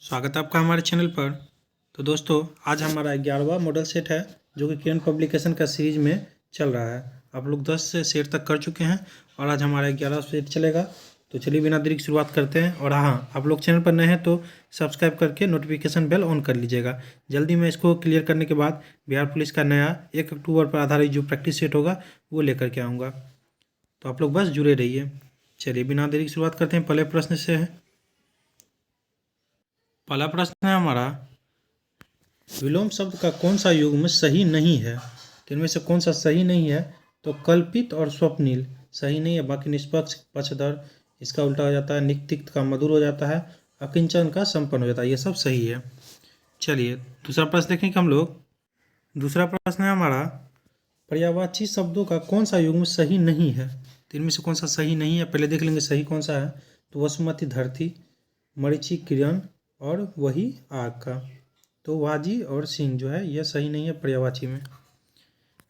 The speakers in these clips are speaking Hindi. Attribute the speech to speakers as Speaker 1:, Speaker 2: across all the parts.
Speaker 1: स्वागत है आपका हमारे चैनल पर। तो दोस्तों, आज हमारा 11वां मॉडल सेट है जो कि किरण पब्लिकेशन का सीरीज में चल रहा है। आप लोग 10 से सेट तक कर चुके हैं और आज हमारा 11वां सेट चलेगा। तो चलिए बिना देरी की शुरुआत करते हैं। और हाँ, आप लोग चैनल पर नए हैं तो सब्सक्राइब करके नोटिफिकेशन बेल ऑन कर लीजिएगा। जल्दी मैं इसको क्लियर करने के बाद बिहार पुलिस का नया 1 अक्टूबर पर आधारित जो प्रैक्टिस सेट होगा वो लेकर के आऊँगा। तो आप लोग बस जुड़े रहिए। चलिए बिना देरी की शुरुआत करते हैं। पहले प्रश्न से है। पहला प्रश्न है हमारा, विलोम शब्द का कौन सा युग्म सही नहीं है? तो इनमें से कौन सा सही नहीं है? तो कल्पित और स्वप्निल सही नहीं है। बाकी निष्पक्ष, पक्षधर, इसका उल्टा हो जाता है। निक्तिक्त का मधुर हो जाता है। अकिंचन का संपन्न हो जाता है। ये सब सही है। चलिए दूसरा प्रश्न देखेंगे हम लोग। दूसरा प्रश्न है हमारा, पर्यायवाची शब्दों का कौन सा युग्म सही नहीं है? तो इनमें से कौन सा सही नहीं है? पहले देख लेंगे सही कौन सा है। तो वसुमती धरती, मरीचि किरण और वही आग का। तो वाजी और सिंह जो है यह सही नहीं है पर्यायवाची में।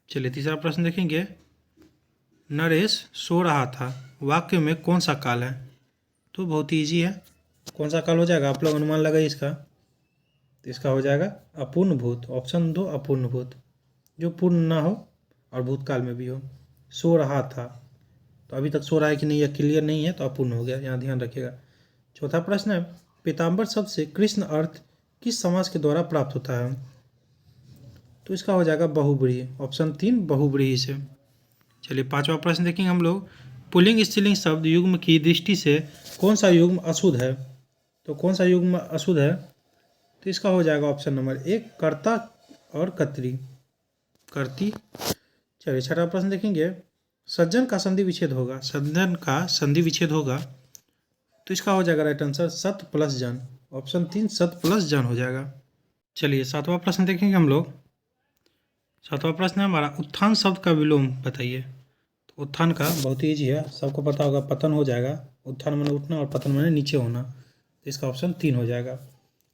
Speaker 1: चलिए तीसरा प्रश्न देखेंगे। नरेश सो रहा था, वाक्य में कौन सा काल है? तो बहुत ही ईजी है। कौन सा काल हो जाएगा? आप लोग अनुमान लगाइए इसका। तो इसका हो जाएगा अपूर्ण भूत। ऑप्शन 2 अपूर्ण भूत, जो पूर्ण ना हो और भूतकाल में भी हो। सो रहा था, तो अभी तक सो रहा है कि नहीं यह क्लियर नहीं है, तो अपूर्ण हो गया, यहाँ ध्यान रखिएगा। चौथा प्रश्न है, पीताम्बर शब्द से कृष्ण अर्थ किस समास के द्वारा प्राप्त होता है? तो इसका हो जाएगा बहुव्रीहि। ऑप्शन 3 बहुव्रीहि से। चलिए पांचवा प्रश्न देखेंगे हम लोग। पुल्लिंग स्त्रीलिंग शब्द युग्म की दृष्टि से कौन सा युग्म अशुद्ध है? तो कौन सा युग्म अशुद्ध है? तो इसका हो जाएगा ऑप्शन नंबर 1 कर्ता और कर्त्री, कर्ती। चलिए छठा प्रश्न देखेंगे। सज्जन का संधि विच्छेद होगा, सज्जन का संधि विच्छेद होगा, तो इसका हो जाएगा राइट आंसर सत प्लस जन। ऑप्शन 3 सत प्लस जन हो जाएगा। चलिए सातवां प्रश्न देखेंगे हम लोग। सातवां प्रश्न है हमारा, उत्थान शब्द का विलोम बताइए। तो उत्थान का बहुत ईजी है, सबको पता होगा, पतन हो जाएगा। उत्थान माने उठना और पतन माने नीचे होना, तो इसका ऑप्शन 3 हो जाएगा।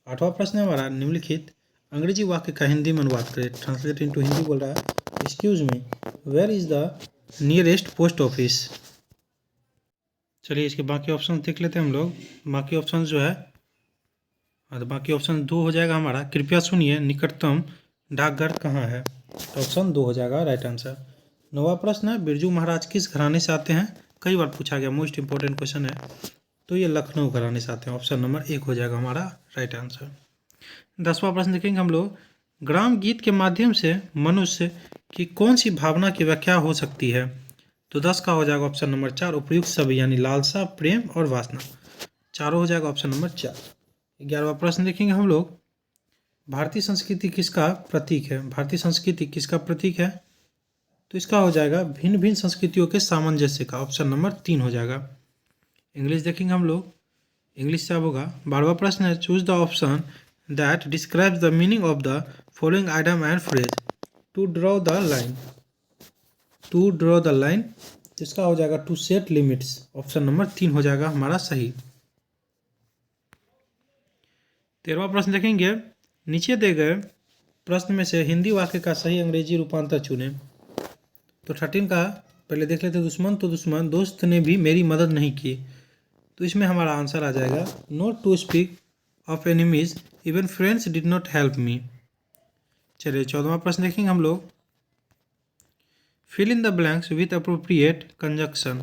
Speaker 1: आठवां प्रश्न है हमारा, निम्नलिखित अंग्रेजी वाक्य का हिंदी में अनुवाद करें। ट्रांसलेट इनटू हिंदी बोल रहा है। Excuse me, where is the nearest post office? चलिए इसके बाकी ऑप्शन देख लेते हैं हम लोग। बाकी ऑप्शन जो है, तो बाकी ऑप्शन 2 हो जाएगा हमारा, कृपया सुनिए निकटतम डाकघर कहाँ है? तो ऑप्शन 2 हो जाएगा राइट आंसर। नौवां प्रश्न है, बिरजू महाराज किस घराने से आते हैं? कई बार पूछा गया, मोस्ट इंपॉर्टेंट क्वेश्चन है। तो ये लखनऊ घराने से आते हैं। ऑप्शन नंबर 1 हो जाएगा हमारा राइट आंसर। 10वां प्रश्न देखेंगे हम लोग। ग्राम गीत के माध्यम से मनुष्य की कौन सी भावना की व्याख्या हो सकती है? तो 10 का हो जाएगा ऑप्शन नंबर 4 उपयुक्त सभी, यानी लालसा, प्रेम और वासना। चारों हो जाएगा ऑप्शन नंबर 4। 11वां प्रश्न देखेंगे हम लोग। भारतीय संस्कृति किसका प्रतीक है? भारतीय संस्कृति किसका प्रतीक है? तो इसका हो जाएगा भिन्न भिन्न संस्कृतियों के सामंजस्य का। ऑप्शन नंबर 3 हो जाएगा। इंग्लिश देखेंगे हम लोग। इंग्लिश से अब होगा 12वां प्रश्न है, choose the option that describes the meaning of the following item and phrase to draw the line. To draw the line, इसका हो जाएगा to set limits. Option number 3 हो जाएगा हमारा सही। 13वां प्रश्न देखेंगे। नीचे दिए गए प्रश्न में से हिंदी वाक्य का सही अंग्रेजी रूपांतर चुनें। तो 13 का पहले देख लेते हैं। दुश्मन तो दुश्मन, दोस्त ने भी मेरी मदद नहीं की। तो इसमें हमारा आंसर आ जाएगा not to speak of enemies, even friends did not help me. चलिए 14वां प्रश्न देखेंगे हम लोग। Fill in the blanks with appropriate conjunction.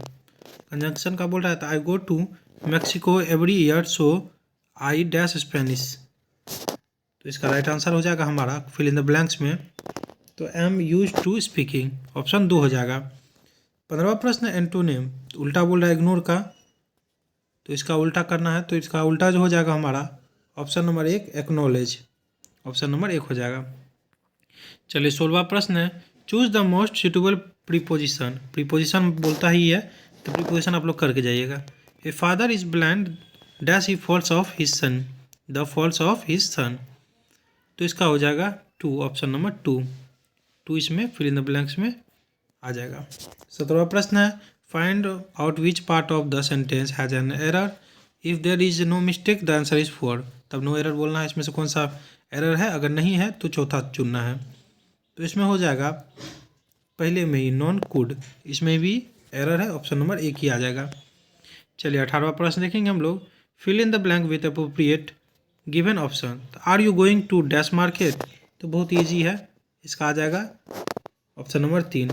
Speaker 1: Conjunction का बोल रहा था, I go to Mexico every year so I dash Spanish. तो इसका राइट आंसर हो जाएगा हमारा फिल इन द ब्लैंक्स में, तो am use to speaking. Option 2 हो जाएगा। 15वां प्रश्न एंटोनिम, तो उल्टा बोल रहा है इग्नोर का, तो इसका उल्टा करना है। तो इसका उल्टा जो हो जाएगा हमारा option number 1 acknowledge. Option number 1 हो जाएगा। चलिए 16वां प्रश्न है, choose the most suitable preposition. Preposition बोलता ही है, तो प्रीपोजिशन आप लोग करके जाइएगा। A father is blind dash he falls of his son, the falls of his son. तो इसका हो जाएगा 2, ऑप्शन नंबर 2 इसमें फिल इन द ब्लैंक्स में आ जाएगा। 17वां प्रश्न है, find out which part of the sentence has an error, if there is no mistake the answer is 4। तब नो एरर बोलना है, इसमें से कौन सा एरर है, अगर नहीं है तो चौथा चुनना है। तो इसमें हो जाएगा पहले में ही नॉन कुड, इसमें भी एरर है, ऑप्शन नंबर 1 ही आ जाएगा। चलिए 18वां प्रश्न देखेंगे हम लोग। Fill in the blank with appropriate given option. Are you going to dash market, तो बहुत ईजी है, इसका आ जाएगा option number 3।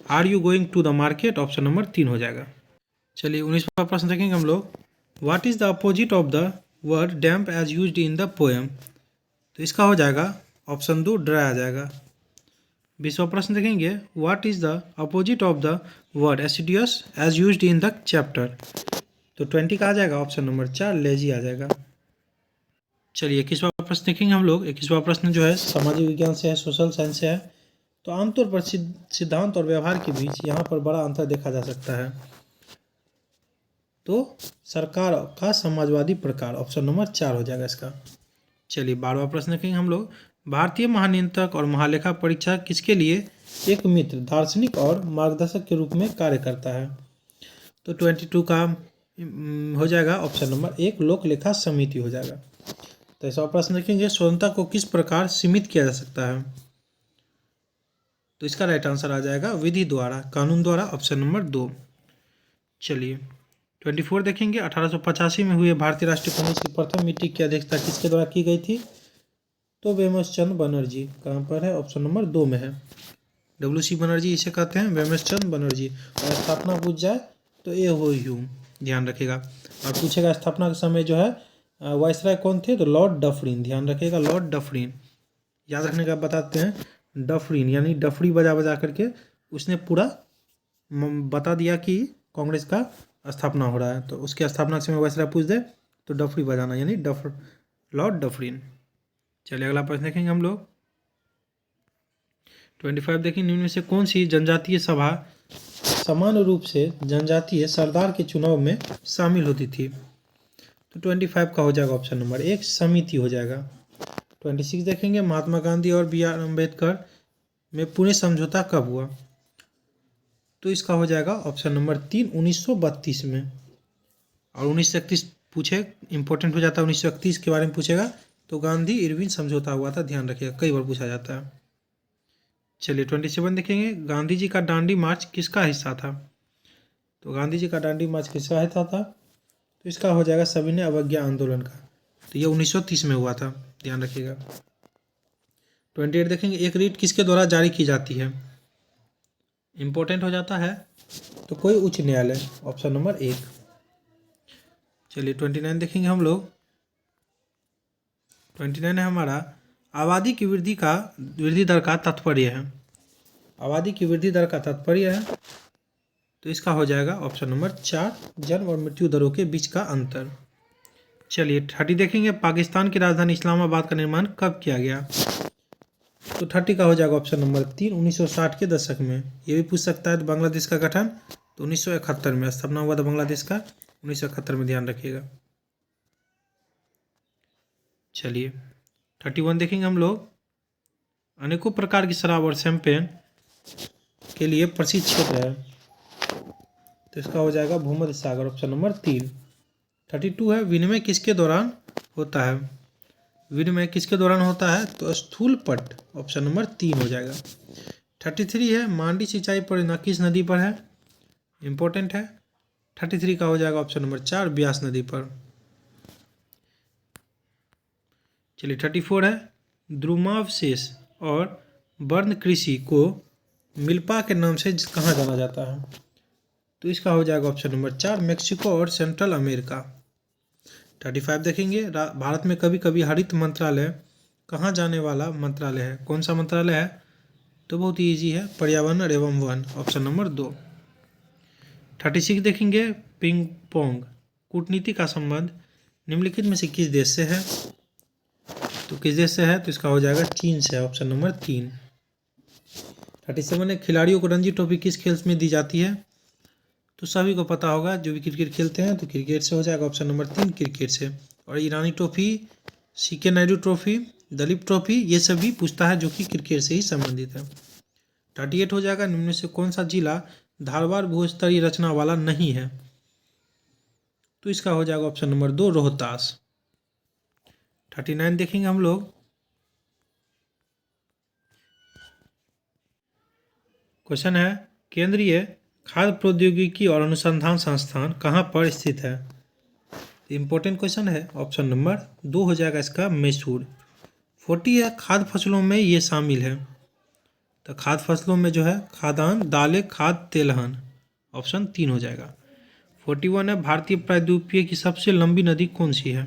Speaker 1: Are you going to the market option number 3 हो जाएगा। चलिए 19वां प्रश्न देखेंगे हम लोग। What is the opposite of the word damp as used in the poem, तो इसका हो जाएगा ऑप्शन 2 ड्राई आ जाएगा। 20वां प्रश्न देखेंगे। What is the opposite of the word assiduous as used in the chapter, तो 20 का आ जाएगा ऑप्शन नंबर 4 लेजी आ जाएगा। चलिए 21वां प्रश्न देखेंगे हम लोग। 21वां प्रश्न जो है सामाजिक विज्ञान से है, सोशल साइंस से है। तो आमतौर पर सिद्धांत और व्यवहार के बीच यहाँ पर बड़ा अंतर देखा जा सकता है। तो सरकार का समाजवादी प्रकार ऑप्शन नंबर 4 हो जाएगा इसका। चलिए 12वां प्रश्न देखेंगे हम लोग। भारतीय महानियंत्रक और महालेखा परीक्षक किसके लिए एक मित्र, दार्शनिक और मार्गदर्शक के रूप में कार्य करता है, तो 22 का हो जाएगा ऑप्शन नंबर 1 लोक लेखा समिति हो जाएगा। तो ऐसा प्रश्न देखेंगे। स्वतंत्रता को किस प्रकार सीमित किया जा सकता है, तो इसका राइट आंसर आ जाएगा विधि द्वारा, कानून द्वारा, ऑप्शन नंबर 2। चलिए 24 देखेंगे। 1885 में हुए भारतीय राष्ट्रीय कांग्रेस की प्रथम मीटिंग की अध्यक्षता किसके द्वारा की गई थी, तो वेमसचंद बनर्जी। कहाँ पर है, ऑप्शन नंबर 2 में है। WC बनर्जी इसे कहते हैं, वेमसचंद बनर्जी। और स्थापना पूछ जाए तो ए हो ह्यूम, ध्यान रखिएगा। और पूछेगा स्थापना के समय जो है वायसराय कौन थे, तो लॉर्ड डफरिन, ध्यान रखिएगा लॉर्ड डफरिन। याद रखने का बताते हैं, डफरिन यानी डफरी बजा बजा करके उसने पूरा बता दिया कि कांग्रेस का स्थापना हो रहा है। तो उसके स्थापना के समय वायसराय पूछ दे तो डफरी बजाना, यानी लॉर्ड डफरिन। चलिए अगला प्रश्न देखेंगे हम लोग। 25 देखेंगे। निम्न में से कौन सी जनजातीय सभा समान रूप से जनजातीय सरदार के चुनाव में शामिल होती थी, तो 25 का हो जाएगा ऑप्शन नंबर 1 समिति हो जाएगा। 26 देखेंगे। महात्मा गांधी और BR अम्बेडकर में पुणे समझौता कब हुआ, तो इसका हो जाएगा ऑप्शन नंबर 3 1932 में। और 1931 पूछे इंपॉर्टेंट हो जाता है, 1931 के बारे में पूछेगा तो गांधी इरविन समझौता हुआ था, ध्यान रखिएगा, कई बार पूछा जाता है। चलिए 27 देखेंगे। गांधी जी का दांडी मार्च किसका हिस्सा था, तो गांधी जी का दांडी मार्च किसका हिस्सा था, तो इसका हो जाएगा सविनय अवज्ञा आंदोलन का, तो ये 1930 में हुआ था, ध्यान रखिएगा। 28 देखेंगे। एक रीट किसके द्वारा जारी की जाती है, इंपॉर्टेंट हो जाता है, तो कोई उच्च न्यायालय, ऑप्शन नंबर 1। चलिए 29 देखेंगे हम लोग। 29 है हमारा आबादी की वृद्धि दर का तात्पर्य है। आबादी की वृद्धि दर का तात्पर्य है, तो इसका हो जाएगा ऑप्शन नंबर 4 जन्म और मृत्यु दरों के बीच का अंतर। चलिए 30 देखेंगे। पाकिस्तान की राजधानी इस्लामाबाद का निर्माण कब किया गया, तो 30 का हो जाएगा ऑप्शन नंबर 3 1960 के दशक में। ये भी पूछ सकता है। तो बांग्लादेश का गठन तो 1971 में स्थापना हुआ था बांग्लादेश का, 1971 में, ध्यान रखिएगा। चलिए 31 देखेंगे हम लोग। अनेकों प्रकार की शराब और शैंपेन के लिए प्रसिद्ध क्षेत्र है, तो इसका हो जाएगा भूमध्य सागर, ऑप्शन नंबर 3। 32 है। विनिमय किसके दौरान होता है, विनिमय किसके दौरान होता है, तो स्थूल पट, ऑप्शन नंबर 3 हो जाएगा। 33 है। मांडी सिंचाई परियोजना किस नदी पर है, इंपॉर्टेंट है। 33 का हो जाएगा ऑप्शन नंबर 4 ब्यास नदी पर। चलिए 34 है। द्रुमावशेष और वर्ण कृषि को मिल्पा के नाम से कहाँ जाना जाता है, तो इसका हो जाएगा ऑप्शन नंबर 4 मेक्सिको और सेंट्रल अमेरिका। 35 देखेंगे। भारत में कभी कभी हरित मंत्रालय कहाँ जाने वाला मंत्रालय है, कौन सा मंत्रालय है, तो बहुत ही ईजी है, पर्यावरण एवं वन, ऑप्शन नंबर 2। 36 देखेंगे। पिंग पोंग कूटनीति का संबंध निम्नलिखित में से किस देश से है, तो किस देश से है, तो इसका हो जाएगा चीन से, ऑप्शन नंबर 3। 37 है। खिलाड़ियों को रणजी ट्रॉफी किस खेल में दी जाती है, तो सभी को पता होगा जो भी क्रिकेट खेलते हैं, तो क्रिकेट से हो जाएगा ऑप्शन नंबर 3 क्रिकेट से। और Irani trophy, CK Naidu trophy, Duleep trophy, ये सभी पूछता है जो कि क्रिकेट से ही संबंधित है। 38 हो जाएगा। निम्न में से कौन सा जिला धारवाड़ भूस्तरीय रचना वाला नहीं है, तो इसका हो जाएगा ऑप्शन नंबर 2 रोहतास। 39 देखेंगे हम लोग। क्वेश्चन है केंद्रीय खाद्य प्रौद्योगिकी और अनुसंधान संस्थान कहाँ पर स्थित है, इम्पोर्टेंट क्वेश्चन है, ऑप्शन नंबर 2 हो जाएगा इसका मैसूर। 40 है, खाद्य फसलों में ये शामिल है, तो खाद्य फसलों में जो है खाद्यान्न, दालें, खाद्य तेलहन, ऑप्शन 3 हो जाएगा। 41 है, भारतीय प्रायद्वीपीय की सबसे लंबी नदी कौन सी है,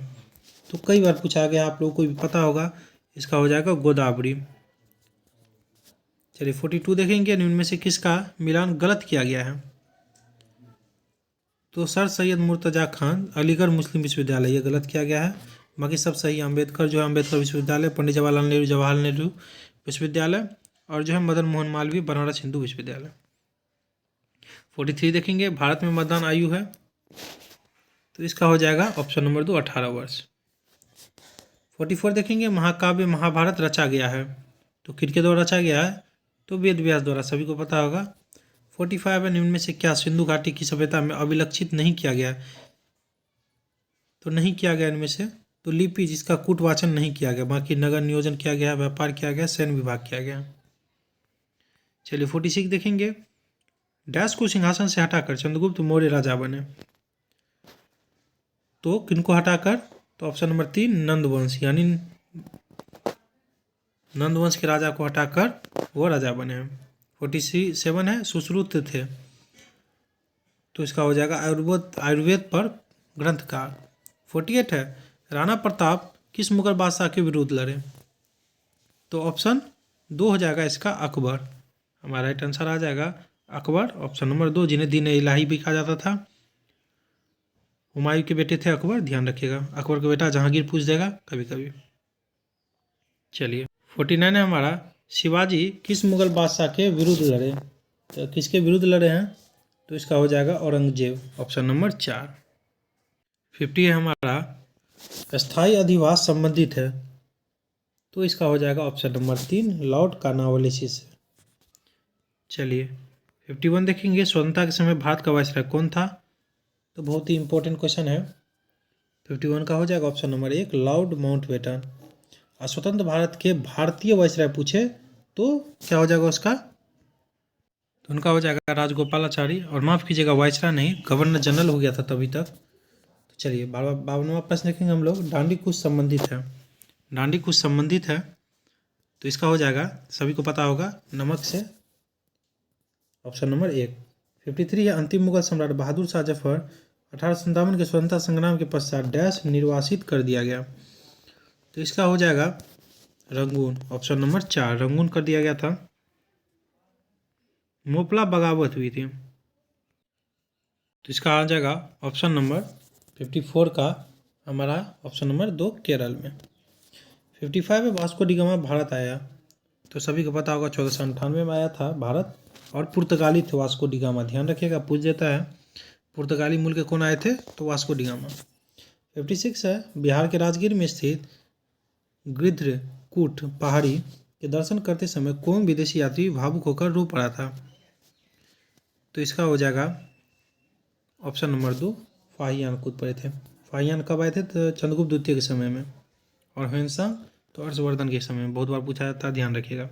Speaker 1: तो कई बार पूछा गया, आप लोगों को भी पता होगा, इसका हो जाएगा गोदावरी। चलिए 42 देखेंगे, इनमें से किसका मिलान गलत किया गया है, तो सर सैयद मुर्तज़ा खान अलीगढ़ मुस्लिम विश्वविद्यालय, ये गलत किया गया है। बाकी सब सही है। अम्बेडकर जो है अम्बेडकर विश्वविद्यालय, पंडित जवाहरलाल नेहरू विश्वविद्यालय, और जो है मदन मोहन मालवीय बनारस हिंदू विश्वविद्यालय। 43 देखेंगे, भारत में मतदान आयु है, तो इसका हो जाएगा ऑप्शन नंबर 2 18 वर्ष। 44 देखेंगे, महाकाव्य महाभारत रचा गया है, तो किसके द्वारा रचा गया है, तो वेद व्यास द्वारा, सभी को पता होगा। 45 है, निम्न में से क्या सिंधु घाटी की सभ्यता में अभिलक्षित नहीं किया गया, तो नहीं किया गया इनमें से, तो लिपि जिसका कूटवाचन नहीं किया गया, बाकी नगर नियोजन किया गया, व्यापार किया गया, सैन्य विभाग किया गया। चलिए 46 देखेंगे, डैश को सिंहासन से हटाकर चंद्रगुप्त मौर्य राजा बने, तो किनको हटाकर, तो ऑप्शन नंबर 3 नंदवंश, यानी नंदवंश के राजा को हटाकर वो राजा बने हैं। 47 है, सुश्रुत थे, तो इसका हो जाएगा आयुर्वेद पर ग्रंथकार। 48 है, राणा प्रताप किस मुगल बादशाह के विरुद्ध लड़े, तो ऑप्शन 2 हो जाएगा इसका अकबर, हमारा राइट आंसर आ जाएगा अकबर, ऑप्शन नंबर 2, जिन्हें दीन इलाही भी कहा जाता था। हुमायूं के बेटे थे अकबर, ध्यान रखिएगा, अकबर का बेटा जहांगीर पूछ देगा कभी कभी। चलिए 49 है हमारा, शिवाजी किस मुगल बादशाह के विरुद्ध लड़े, तो किसके विरुद्ध लड़े हैं, तो इसका हो जाएगा औरंगजेब, ऑप्शन नंबर 4। 50 है हमारा, स्थायी अधिवास संबंधित है, तो इसका हो जाएगा ऑप्शन नंबर 3 लॉर्ड कॉर्नवालिस से। चलिए 51 देखेंगे, स्वतंत्रता के समय भारत का वायसराय कौन था, तो बहुत ही इंपॉर्टेंट क्वेश्चन है। 51 का हो जाएगा ऑप्शन नंबर 1 लॉर्ड माउंटबेटन। और स्वतंत्र भारत के भारतीय वायसराय पूछे तो क्या हो जाएगा उसका, तो उनका हो जाएगा राजगोपालाचारी, और माफ़ कीजिएगा वायसराय नहीं, गवर्नर जनरल हो गया था तभी तक। तो चलिए 52वां प्रश्न देखेंगे हम लोग, दांडी कुछ संबंधित है, दांडी कुछ संबंधित है, तो इसका हो जाएगा, सभी को पता होगा, नमक से, ऑप्शन नंबर 1। 53 है, अंतिम मुगल सम्राट बहादुर शाह जफर 1857 के स्वतंत्रता संग्राम के पश्चात डैश निर्वासित कर दिया गया, तो इसका हो जाएगा रंगून, ऑप्शन नंबर 4 रंगून कर दिया गया था। मोपला बगावत हुई थी, तो इसका आ जाएगा ऑप्शन नंबर 54 का हमारा ऑप्शन नंबर 2 केरल में। 55 है, वास्को डी गामा भारत आया, तो सभी को पता होगा 1498 में आया था भारत, और पुर्तगाली थे वास्को डी गामा, ध्यान रखिएगा पूछ देता है, पुर्तगाली मूल के कौन आए थे, तो वास्को डी गामा। 56 है, बिहार के राजगीर में स्थित गृध्रकूट पहाड़ी के दर्शन करते समय कौन विदेशी यात्री भावुक होकर रो पड़ा था, तो इसका हो जाएगा ऑप्शन नंबर 2 फाहियान कूद पड़े थे। फाहियान कब आए थे, तो चंद्रगुप्त द्वितीय के समय में, और ह्वेनसांग तो हर्षवर्धन के समय में, बहुत बार पूछा जाता है, ध्यान रखिएगा।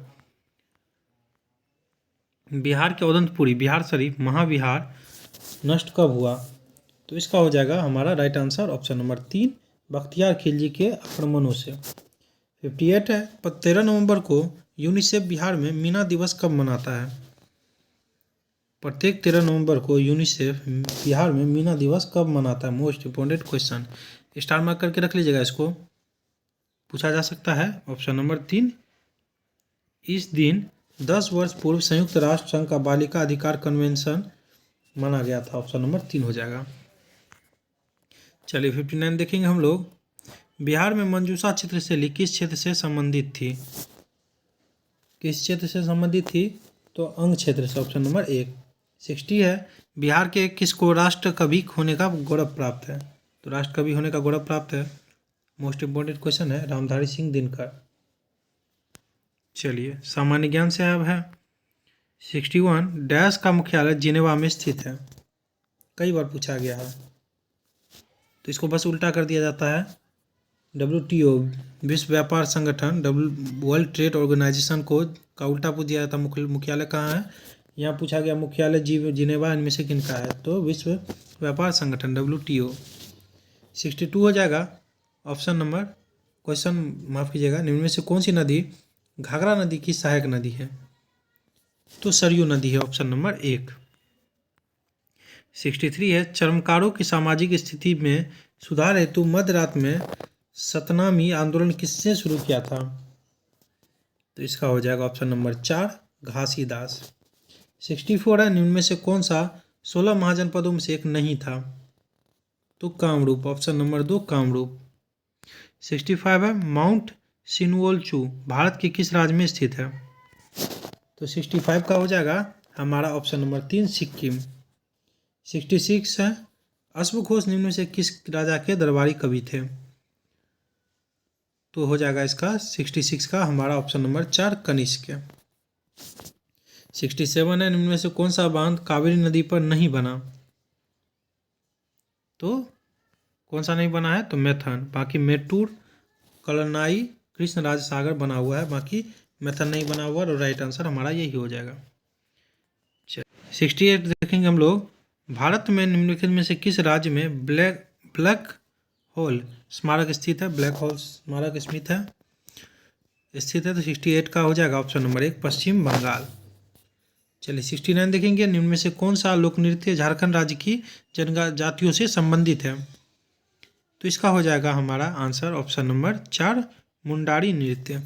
Speaker 1: बिहार के औदंतपुरी बिहार शरीफ महाविहार नष्ट कब हुआ, तो इसका हो जाएगा हमारा right answer option number 3 Bakhtiyar Khilji के आक्रमणों से। 58 है, 13 नवंबर को यूनिसेफ बिहार में मीना दिवस कब मनाता है, प्रत्येक 13 नवंबर को यूनिसेफ बिहार में मीना दिवस कब मनाता है, most important question, star mark करके रख लीजिएगा, इसको पूछा जा सकता है। ऑप्शन नंबर 3, इस दिन 10 वर्ष पूर्व संयुक्त राष्ट्र संघ का बालिका अधिकार कन्वेंशन माना गया था, ऑप्शन नंबर 3 हो जाएगा। चलिए 59 देखेंगे हम लोग, बिहार में मंजूषा क्षेत्र शैली किस क्षेत्र से संबंधित थी, किस क्षेत्र से संबंधित थी, तो अंग क्षेत्र से, ऑप्शन नंबर 1। 60 है, बिहार के किसको राष्ट्र कवि होने का गौरव प्राप्त है, तो राष्ट्र कवि होने का गौरव प्राप्त है, मोस्ट इंपॉर्टेंट क्वेश्चन है, रामधारी सिंह दिनकर। चलिए सामान्य ज्ञान से अब है। 61 डैश का मुख्यालय जिनेवा में स्थित है, कई बार पूछा गया है, तो इसको बस उल्टा कर दिया जाता है, WTO विश्व व्यापार संगठन, वर्ल्ड ट्रेड ऑर्गेनाइजेशन को का उल्टा पूछ दिया जाता है, मुख्यालय कहाँ है, यहाँ पूछा गया मुख्यालय जिनेवा, इनमें से किनका है, तो विश्व व्यापार संगठन WTO। 62 हो जाएगा ऑप्शन नंबर, क्वेश्चन माफ़ कीजिएगा, निम्न में से कौन सी नदी घाघरा नदी की सहायक नदी है? तो सरयू नदी है, ऑप्शन नंबर 1। 63 है, चर्मकारों की सामाजिक स्थिति में सुधार हेतु मध्य रात में सतनामी आंदोलन किसने शुरू किया था? तो इसका हो जाएगा ऑप्शन नंबर 4 घासीदास। 64 है, निम्न में से कौन सा 16 महाजनपदों में से एक नहीं था? तो कामरूप, ऑप्शन नंबर 2 कामरूप। 65 है, माउंट सिनवोलचू भारत के किस राज्य में स्थित है? तो 65 का हो जाएगा हमारा ऑप्शन नंबर 3 सिक्किम। 66 है, अश्वघोष निम्न में से किस राजा के दरबारी कवि थे? तो हो जाएगा इसका 66 का हमारा ऑप्शन नंबर 4 कनिष्क। 67 है, निम्न में से कौन सा बांध कावेरी नदी पर नहीं बना? तो कौन सा नहीं बना है? तो मेथन। बाकी मेटूर, कलनाई, कृष्णराज सागर बना हुआ है, बाकी मेथन नहीं बना हुआ, और राइट आंसर हमारा यही हो जाएगा। 68 देखेंगे हम लोग, भारत में निम्नलिखित में से किस राज्य में ब्लैक होल स्मारक स्थित है? ब्लैक होल स्मारक स्थित है। तो 68 का हो जाएगा ऑप्शन नंबर 1 पश्चिम बंगाल। चलिए 69 देखेंगे, निम्न में से कौन सा लोक नृत्य झारखंड राज्य की जनजातियों से संबंधित है? तो इसका हो जाएगा हमारा आंसर ऑप्शन नंबर 4 मुंडारी नृत्य।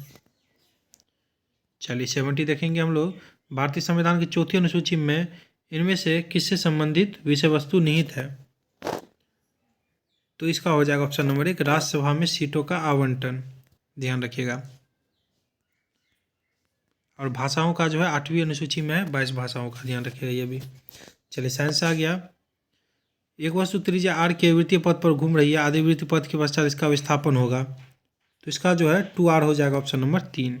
Speaker 1: चलिए 70 देखेंगे हम लोग, भारतीय संविधान की चौथी अनुसूची में इनमें से किससे संबंधित विषय वस्तु निहित है? तो इसका हो जाएगा ऑप्शन नंबर 1 राज्यसभा में सीटों का आवंटन। ध्यान रखिएगा। और भाषाओं का जो है 8वीं अनुसूची में है 22 भाषाओं का, ध्यान रखिएगा ये भी। चलिए साइंस आ गया, एक वस्तु त्रिज्या r के वृत्तीय पथ पर घूम रही है, आधे वृत्तीय पथ के पश्चात इसका विस्थापन होगा, तो इसका जो है 2r हो जाएगा ऑप्शन नंबर 3।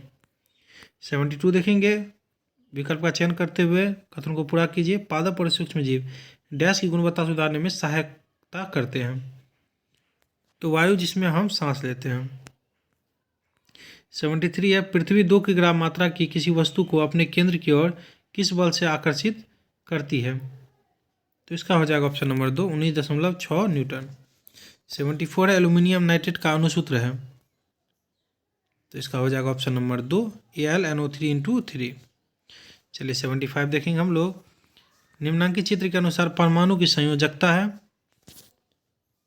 Speaker 1: 72 देखेंगे, विकल्प का चयन करते हुए कथन को पूरा कीजिए। पादप और सूक्ष्म जीव डैश की गुणवत्ता सुधारने में सहायता करते हैं? तो वायु जिसमें हम सांस लेते हैं। 73 है, पृथ्वी 2 किग्रा मात्रा की किसी वस्तु को अपने केंद्र की ओर किस बल से आकर्षित करती है? तो इसका हो जाएगा ऑप्शन नंबर 2 19.6 न्यूटन। 74 है, एल्यूमिनियम नाइट्रेट का अणुसूत्र है? तो इसका हो जाएगा ऑप्शन नंबर 2 AlNO3 × 3। चलिए 75 देखेंगे हम लोग, निम्नांकित चित्र के अनुसार परमाणु की संयोजकता है?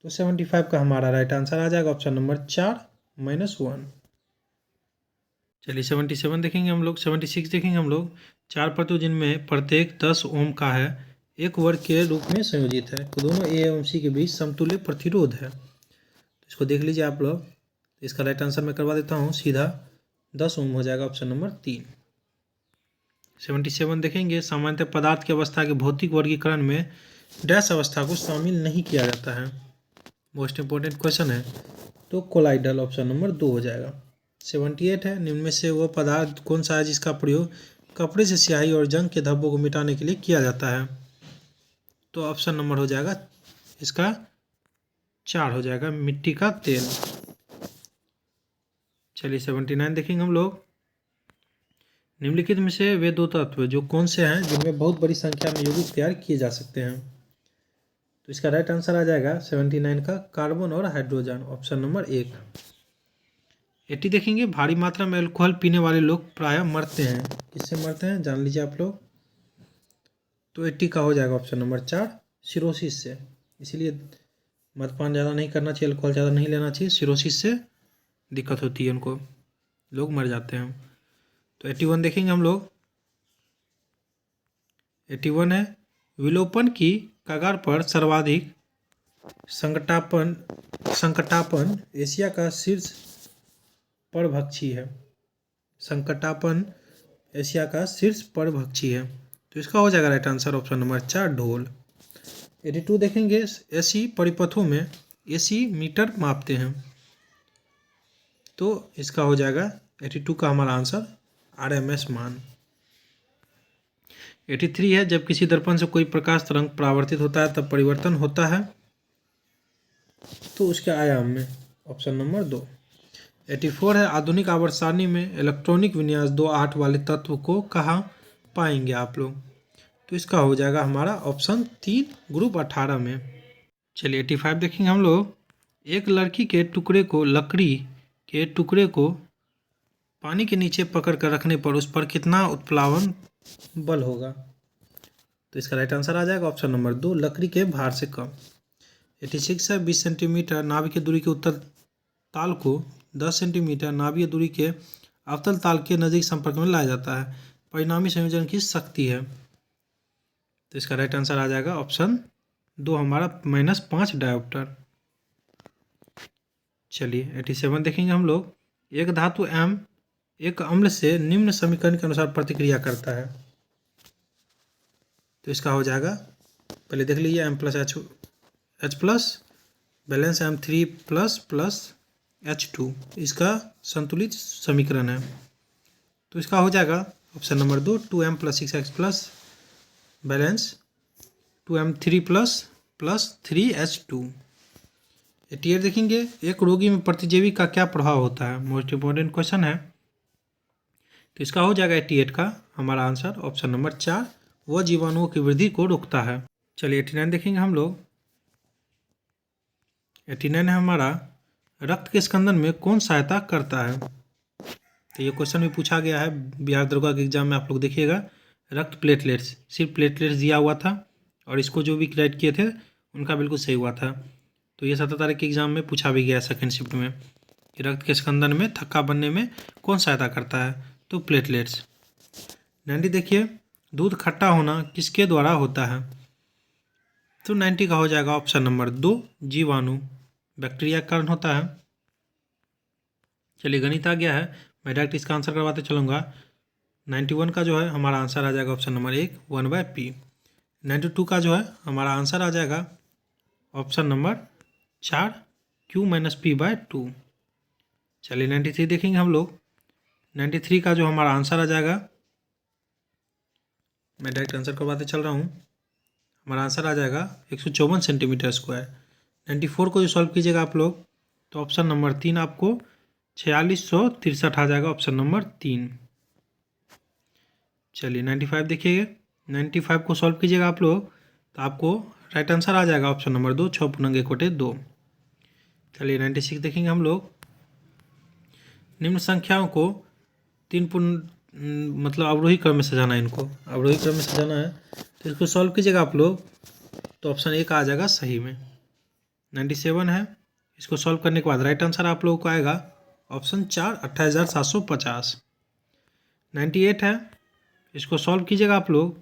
Speaker 1: तो 75 का हमारा राइट आंसर आ जाएगा ऑप्शन नंबर 4 -1। चलिए 77 देखेंगे हम लोग। 76 देखेंगे हम लोग, 4 परतों जिनमें प्रत्येक 10 ओम का है एक वर्ग के रूप में संयोजित है, तो दोनों ए एवं सी के बीच समतुल्य प्रतिरोध है। तो इसको देख लीजिए आप लोग, इसका राइट आंसर मैं करवा देता हूँ सीधा, 10 ओम हो जाएगा ऑप्शन नंबर 3। 77 देखेंगे, सामान्यतः पदार्थ की अवस्था के भौतिक वर्गीकरण में डैश अवस्था को शामिल नहीं किया जाता है, मोस्ट इंपॉर्टेंट क्वेश्चन है, तो कोलाइडल ऑप्शन नंबर 2 हो जाएगा। 78 है, निम्न में से वह पदार्थ कौन सा है जिसका प्रयोग कपड़े से स्याही और जंग के धब्बों को मिटाने के लिए किया जाता है? तो ऑप्शन नंबर हो जाएगा इसका 4 हो जाएगा, मिट्टी का तेल। चलिए 79 देखेंगे हम लोग, निम्नलिखित में से वे 2 तत्व जो कौन से हैं जिनमें बहुत बड़ी संख्या में यौगिक तैयार किए जा सकते हैं? तो इसका राइट आंसर आ जाएगा 79 का कार्बन और हाइड्रोजन, ऑप्शन नंबर 1। 80 देखेंगे, भारी मात्रा में अल्कोहल पीने वाले लोग प्रायः मरते हैं, किससे मरते हैं जान लीजिए आप लोग। तो 80 का हो जाएगा ऑप्शन नंबर 4 सिरोसिस से, इसीलिए मद्यपान ज़्यादा नहीं करना चाहिए, अल्कोहल ज़्यादा नहीं लेना चाहिए, सिरोसिस से दिक्कत होती है उनको, लोग मर जाते हैं। तो 81 देखेंगे हम लोग, 81 है, विलोपन की कगार पर सर्वाधिक संकटापन एशिया का शीर्ष परभक्षी है, संकटापन एशिया का शीर्ष परभक्षी है, तो इसका हो जाएगा राइट आंसर ऑप्शन नंबर 4 ढोल। 82 देखेंगे, एसी परिपथों में एसी मीटर मापते हैं, तो इसका हो जाएगा 82 का हमारा आंसर RMS मान। 83 है, जब किसी दर्पण से कोई प्रकाश तरंग परावर्तित होता है तब परिवर्तन होता है, तो उसके आयाम में, ऑप्शन नंबर 2। 84 है, आधुनिक आवर्त सारणी में इलेक्ट्रॉनिक विन्यास 2/8 वाले तत्व को कहाँ पाएंगे आप लोग? तो इसका हो जाएगा हमारा ऑप्शन 3 ग्रुप 18 में। चलिए 85 देखेंगे हम लोग, एक लकड़ी के टुकड़े को पानी के नीचे पकड़ कर रखने पर उस पर कितना उत्प्लावन बल होगा। तो इसका राइट आंसर आ जाएगा ऑप्शन नंबर 2, लकड़ी के भार से कम। 86 है, 20 सेंटीमीटर नाभिकीय दूरी के उत्तर ताल को 10 सेंटीमीटर नाभिकीय दूरी के अवतल ताल के नज़दीक संपर्क में लाया जाता है। परिणामी संयोजन की शक्ति है। तो इसका राइट आंसर आ जाएगा ऑप्शन 2 हमारा -5 डायोप्टर। चलिए 87 देखेंगे हम लोग। एक धातु M एक अम्ल से निम्न समीकरण के अनुसार प्रतिक्रिया करता है। तो इसका हो जाएगा, पहले देख लीजिए H+, बैलेंस M3++ H2 इसका संतुलित समीकरण है। तो इसका हो जाएगा option number 2, 2M+6X+ balance 2M3+ 3H2। 88 देखेंगे। एक रोगी में प्रतिजैवी का क्या प्रभाव होता है, मोस्ट इम्पोर्टेंट क्वेश्चन है। तो इसका हो जाएगा 88 का हमारा आंसर ऑप्शन नंबर 4, वह जीवाणुओं की वृद्धि को रोकता है। चलिए 89 देखेंगे हम लोग। 89 है हमारा, रक्त के स्कंदन में कौन सहायता करता है। तो ये क्वेश्चन भी पूछा गया है बिहार दरोगा के एग्जाम में, आप लोग देखिएगा। रक्त प्लेटलेट्स, सिर्फ प्लेटलेट्स दिया हुआ था और इसको जो भी क्राइट किए थे उनका बिल्कुल सही हुआ था। तो ये 17 तारीख के एग्जाम में पूछा भी गया सेकंड शिफ्ट में कि रक्त के स्कंदन में थक्का बनने में कौन सहायता करता है, तो प्लेटलेट्स। 90 देखिए, दूध खट्टा होना किसके द्वारा होता है। तो 90 का हो जाएगा ऑप्शन नंबर 2, जीवाणु बैक्टीरिया के कारण होता है। चलिए गणित आ गया है, मैं डायरेक्ट इसका आंसर करवाते चलूँगा। 91 का जो है हमारा आंसर आ जाएगा ऑप्शन नंबर 1, 1/p। 92 का जो है हमारा आंसर आ जाएगा ऑप्शन नंबर 4, Q - P/2। चलिए 93 देखेंगे हम लोग। 93 का जो हमारा आंसर आ जाएगा, मैं डायरेक्ट आंसर करवाते चल रहा हूँ, हमारा आंसर आ जाएगा 154 सेंटीमीटर स्क्वायर। 94 को जो सॉल्व कीजिएगा आप लोग, तो ऑप्शन नंबर 3 आपको 4663 आ जाएगा ऑप्शन नंबर 3। चलिए 95 देखिएगा। 95 को सॉल्व कीजिएगा आप लोग, तो आपको राइट आंसर आ जाएगा ऑप्शन नंबर 2, 6×2। चलिए 96 देखेंगे हम लोग। निम्न संख्याओं को 3 मतलब अवरोही क्रम में सजाना है, इनको अवरोही क्रम में सजाना है। तो इसको सॉल्व कीजिएगा आप लोग, तो ऑप्शन 1 आ जाएगा सही में। 97 है, इसको सॉल्व करने के बाद राइट आंसर आप लोगों को आएगा ऑप्शन 4, 28,750। 98 है, इसको सॉल्व कीजिएगा आप लोग,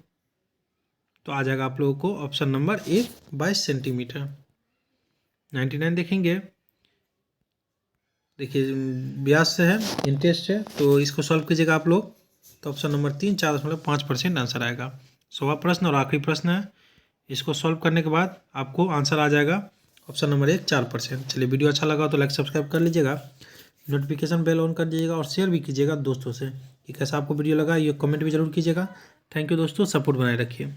Speaker 1: तो आ जाएगा आप लोगों को ऑप्शन नंबर 1, 22 सेंटीमीटर। 99 देखेंगे। देखिए ब्याज से है, इंटरेस्ट है, तो इसको सॉल्व कीजिएगा आप लोग, तो ऑप्शन नंबर 3, 4.5% आंसर आएगा। 100वां प्रश्न और आखिरी प्रश्न है, इसको सॉल्व करने के बाद आपको आंसर आ जाएगा ऑप्शन नंबर 1, 4%। चलिए वीडियो अच्छा लगा तो लाइक सब्सक्राइब कर लीजिएगा, नोटिफिकेशन बेल ऑन कर दीजिएगा और शेयर भी कीजिएगा दोस्तों से कि कैसा आपको वीडियो लगा, ये कमेंट भी जरूर कीजिएगा। थैंक यू दोस्तों, सपोर्ट बनाए रखिए।